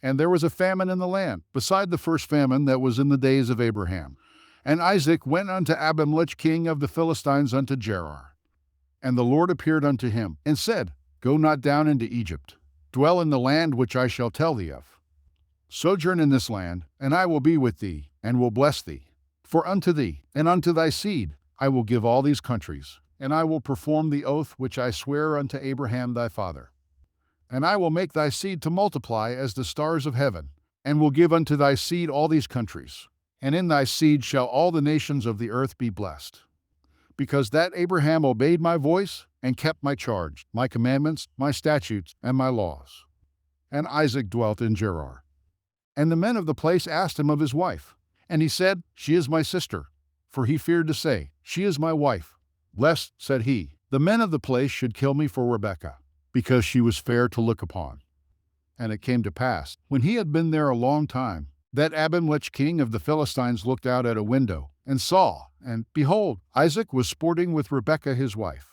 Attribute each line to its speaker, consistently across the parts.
Speaker 1: And there was a famine in the land, beside the first famine that was in the days of Abraham. And Isaac went unto Abimelech king of the Philistines unto Gerar. And the Lord appeared unto him, and said, Go not down into Egypt. Dwell in the land which I shall tell thee of. Sojourn in this land, and I will be with thee, and will bless thee. For unto thee, and unto thy seed, I will give all these countries, and I will perform the oath which I swear unto Abraham thy father. And I will make thy seed to multiply as the stars of heaven, and will give unto thy seed all these countries. And in thy seed shall all the nations of the earth be blessed. Because that Abraham obeyed my voice, and kept my charge, my commandments, my statutes, and my laws. And Isaac dwelt in Gerar. And the men of the place asked him of his wife. And he said, She is my sister. For he feared to say, She is my wife. Lest, said he, the men of the place should kill me for Rebekah, because she was fair to look upon. And it came to pass, when he had been there a long time, that Abimelech king of the Philistines looked out at a window, and saw, and, behold, Isaac was sporting with Rebekah his wife.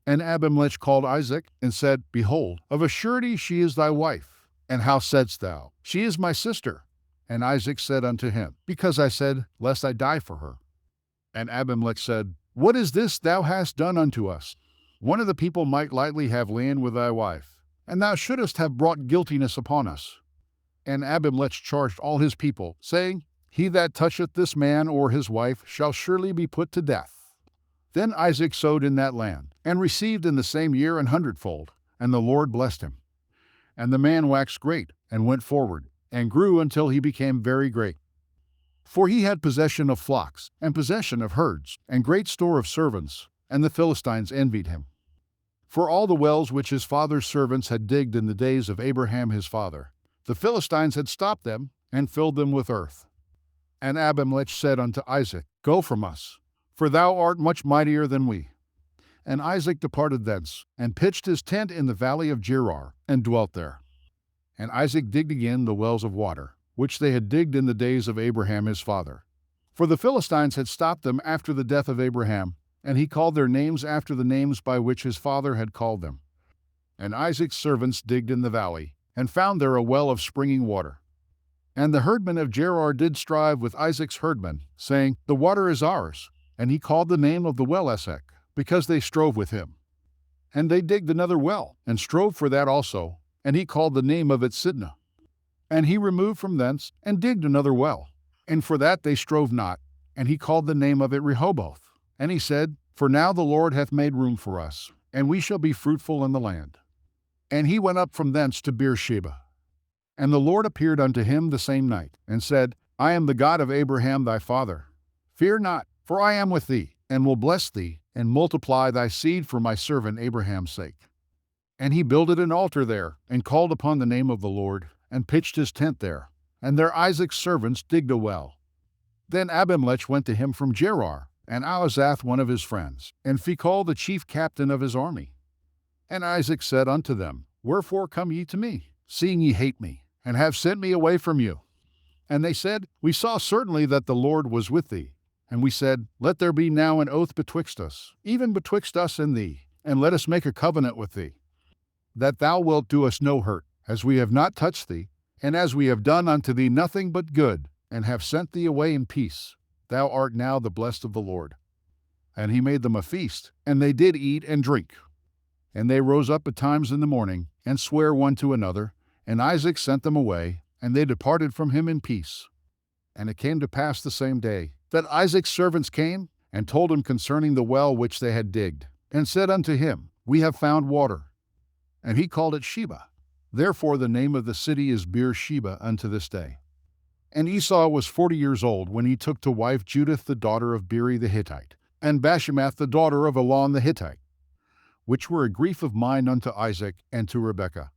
Speaker 1: And Abimelech called Isaac, and said, Behold, of a surety she is thy wife. And how saidst thou, She is my sister? And Isaac said unto him, Because I said, Lest I die for her. And Abimelech said, What is this thou hast done unto us? One of the people might lightly have lain with thy wife, and thou shouldest have brought guiltiness upon us. And Abimelech charged all his people, saying, He that toucheth this man or his wife shall surely be put to death. Then Isaac sowed in that land, and received in the same year 100-fold, and the Lord blessed him. And the man waxed great, and went forward, and grew until he became very great. For he had possession of flocks, and possession of herds, and great store of servants, and the Philistines envied him. For all the wells which his father's servants had digged in the days of Abraham his father, the Philistines had stopped them, and filled them with earth. And Abimelech said unto Isaac, Go from us, for thou art much mightier than we. And Isaac departed thence, and pitched his tent in the valley of Gerar, and dwelt there. And Isaac digged again the wells of water, which they had digged in the days of Abraham his father. For the Philistines had stopped them after the death of Abraham, and he called their names after the names by which his father had called them. And Isaac's servants digged in the valley, and found there a well of springing water. And the herdmen of Gerar did strive with Isaac's herdmen, saying, The water is ours. And he called the name of the well Esek, because they strove with him. And they digged another well, and strove for that also, and he called the name of it Sidnah. And he removed from thence, and digged another well, and for that they strove not, and he called the name of it Rehoboth. And he said, For now the Lord hath made room for us, and we shall be fruitful in the land. And he went up from thence to Beersheba. And the Lord appeared unto him the same night, and said, I am the God of Abraham thy father. Fear not, for I am with thee, and will bless thee, and multiply thy seed for my servant Abraham's sake. And he builded an altar there, and called upon the name of the Lord, and pitched his tent there. And there Isaac's servants digged a well. Then Abimelech went to him from Gerar, and Ahazath one of his friends, and Phicol the chief captain of his army. And Isaac said unto them, Wherefore come ye to me, seeing ye hate me, and have sent me away from you? And they said, We saw certainly that the Lord was with thee. And we said, Let there be now an oath betwixt us, even betwixt us and thee, and let us make a covenant with thee, that thou wilt do us no hurt, as we have not touched thee, and as we have done unto thee nothing but good, and have sent thee away in peace. Thou art now the blessed of the Lord. And he made them a feast, and they did eat and drink. And they rose up betimes in the morning, and sware one to another, and Isaac sent them away, and they departed from him in peace. And it came to pass the same day, that Isaac's servants came, and told him concerning the well which they had digged, and said unto him, We have found water. And he called it Sheba. Therefore the name of the city is Beersheba unto this day. And Esau was 40 years old when he took to wife Judith the daughter of Beeri the Hittite, and Bashemath the daughter of Elon the Hittite, which were a grief of mind unto Isaac and to Rebekah.